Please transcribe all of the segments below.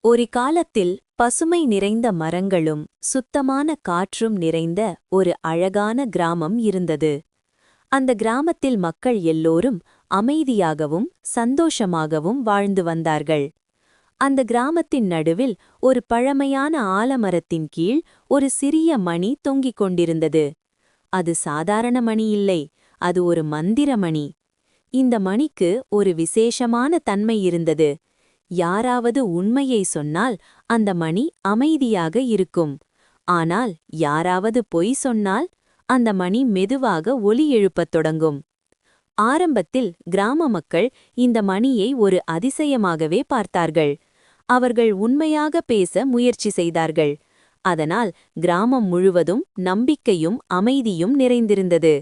ஒரு காலத்தில் பசுமை நிறைந்த மரங்களும் சுத்தமான காற்றும் நிறைந்த ஒரு அழகான கிராமம் இருந்தது. அந்த கிராமத்தில் மக்கள் எல்லோரும் அமைதியாகவும் சந்தோஷமாகவும் வாழ்ந்து வந்தார்கள். அந்த கிராமத்தின் நடுவில் ஒரு பழமையான ஆலமரத்தின் கீழ் ஒரு சிறிய மணி தொங்கிக் கொண்டிருந்தது. அது சாதாரண மணி இல்லை, அது ஒரு மந்திர மணி. இந்த மணிக்கு ஒரு விசேஷமான தன்மை இருந்தது. யாராவது உண்மையை சொன்னால் அந்த மணி அமைதியாக இருக்கும். ஆனால் யாராவது பொய் சொன்னால் அந்த மணி மெதுவாக ஒலி எழுப்பத் தொடங்கும். ஆரம்பத்தில் கிராம மக்கள் இந்த மணியை ஒரு அதிசயமாகவே பார்த்தார்கள். அவர்கள் உண்மையாக பேச முயற்சி செய்தார்கள். அதனால் கிராமம் முழுவதும் நம்பிக்கையும் அமைதியும் நிறைந்திருந்தது.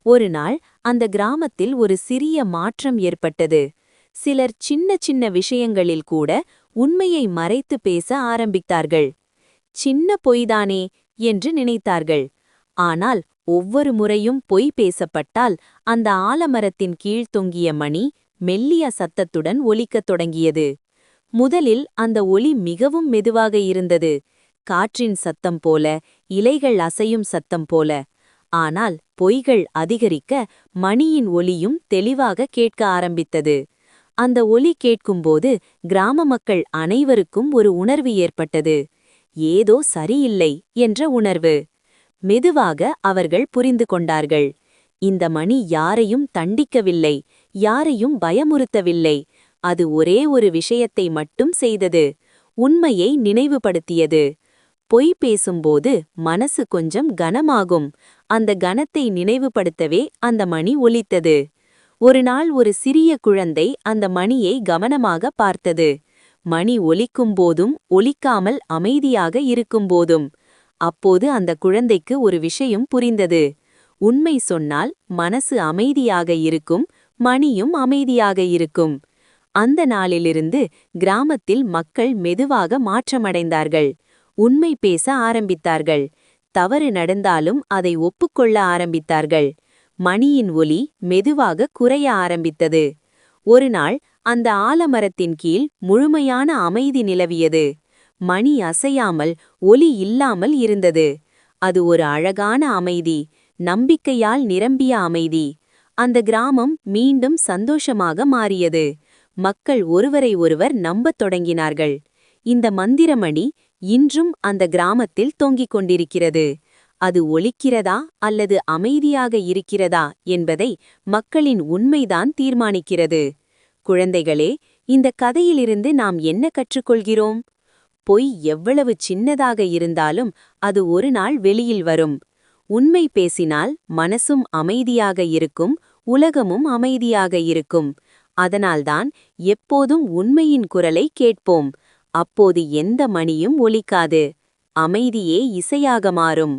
ஒரு நாள் அந்த கிராமத்தில் ஒரு சிறிய மாற்றம் ஏற்பட்டது. சிலர் சின்ன சின்ன விஷயங்களில் கூட உண்மையை மறைத்து பேச ஆரம்பித்தார்கள். சின்ன பொய்தானே என்று நினைத்தார்கள். ஆனால் ஒவ்வொரு முறையும் பொய் பேசப்பட்டால் அந்த ஆலமரத்தின் கீழ் தொங்கிய மணி மெல்லிய சத்தத்துடன் ஒலிக்கத் தொடங்கியது. முதலில் அந்த ஒலி மிகவும் மெதுவாக இருந்தது, காற்றின் சத்தம் போல, இலைகள் அசையும் சத்தம் போல. ஆனால் பொய்கள் அதிகரிக்க மணியின் ஒலியும் தெளிவாக கேட்க ஆரம்பித்தது. அந்த ஒலி கேட்கும்போது கிராம மக்கள் அனைவருக்கும் ஒரு உணர்வு ஏற்பட்டது. ஏதோ சரியில்லை என்ற உணர்வு. மெதுவாக அவர்கள் புரிந்து கொண்டார்கள். இந்த மணி யாரையும் தண்டிக்கவில்லை, யாரையும் பயமுறுத்தவில்லை. அது ஒரே ஒரு விஷயத்தை மட்டும் செய்தது. உண்மையை நினைவுபடுத்தியது. பொய் பேசும்போது மனசு கொஞ்சம் கனமாகும். அந்த கனத்தை நினைவுபடுத்தவே அந்த மணி ஒலித்தது. ஒரு நாள் ஒரு சிறிய குழந்தை அந்த மணியை கவனமாக பார்த்தது. மணி ஒலிக்கும்போதும் ஒலிக்காமல் அமைதியாக இருக்கும்போதும். அப்போது அந்த குழந்தைக்கு ஒரு விஷயம் புரிந்தது. உண்மை சொன்னால் மனசு அமைதியாக இருக்கும், மணியும் அமைதியாக இருக்கும். அந்த நாளிலிருந்து கிராமத்தில் மக்கள் மெதுவாக மாற்றமடைந்தார்கள். உண்மை பேச ஆரம்பித்தார்கள். தவறு நடந்தாலும் அதை ஒப்புக்கொள்ள ஆரம்பித்தார்கள். மணியின் ஒலி மெதுவாக குறைய ஆரம்பித்தது. ஒரு நாள் அந்த ஆலமரத்தின் கீழ் முழுமையான அமைதி நிலவியது. மணி அசையாமல், ஒலி இல்லாமல் இருந்தது. அது ஒரு அழகான அமைதி, நம்பிக்கையால் நிரம்பிய அமைதி. அந்த கிராமம் மீண்டும் சந்தோஷமாக மாறியது. மக்கள் ஒருவரை ஒருவர் நம்பத் தொடங்கினார்கள். இந்த மந்திரமணி இன்றும் அந்த கிராமத்தில் தொங்கிக் கொண்டிருக்கிறது. அது ஒலிக்கிறதா அல்லது அமைதியாக இருக்கிறதா என்பதை மக்களின் உண்மைதான் தீர்மானிக்கிறது. குழந்தைகளே, இந்த கதையிலிருந்து நாம் என்ன கற்றுக்கொள்கிறோம்? பொய் எவ்வளவு சின்னதாக இருந்தாலும் அது ஒரு நாள் வெளியில் வரும். உண்மை பேசினால் மனசும் அமைதியாக இருக்கும், உலகமும் அமைதியாக இருக்கும். அதனால்தான் எப்போதும் உண்மையின் குரலை கேட்போம். அப்போது எந்த மணியும் ஒலிக்காது. அமைதியே இசையாக மாறும்.